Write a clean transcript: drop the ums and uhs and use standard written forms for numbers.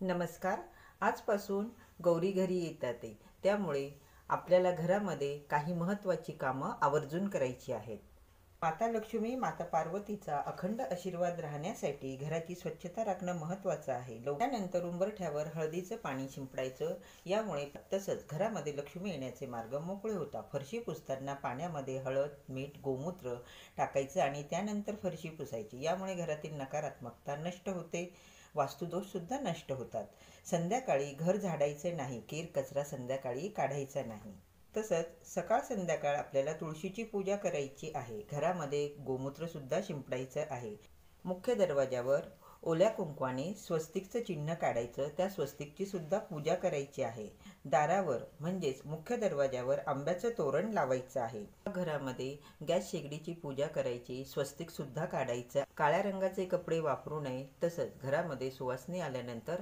नमस्कार. आजपासून गौरी घरी येतात आहे. त्यामुळे आपल्याला घरामध्ये काही महत्त्वाची कामं आवर्जून करायची आहेत. माता लक्ष्मी, माता पार्वतीचा अखंड आशीर्वाद राहण्यासाठी घराची स्वच्छता राखणं महत्त्वाचं आहे. त्यानंतर उंबरठ्यावर हळदीचं पाणी शिंपडायचं. यामुळे तसंच घरामध्ये लक्ष्मी येण्याचे मार्ग मोकळे होतात. फरशी पुसताना पाण्यामध्ये हळद, मीठ, गोमूत्र टाकायचं आणि त्यानंतर फरशी पुसायची. यामुळे घरातील नकारात्मकता नष्ट होते. वास्तुदोष सुद्धा नष्ट होतात. संध्याकाळी घर झाडायचे नाही. केर कचरा संध्याकाळी काढायचा नाही. तसंच सकाळ संध्याकाळ आपल्याला तुळशीची पूजा करायची आहे. घरामध्ये गोमूत्र सुद्धा शिंपडायचं आहे. मुख्य दरवाजावर ओल्या कुंकवाने स्वस्तिकचं चिन्ह काढायचं. त्या स्वस्तिकची सुद्धा पूजा करायची आहे. दारावर म्हणजेच मुख्य दरवाजावर आंब्याचं तोरण लावायचं आहे. घरामध्ये गॅस शेगडीची पूजा करायची. स्वस्तिक सुद्धा काढायचं. काळ्या रंगाचे कपडे वापरू नये. तसंच घरामध्ये सुवासिनी आल्यानंतर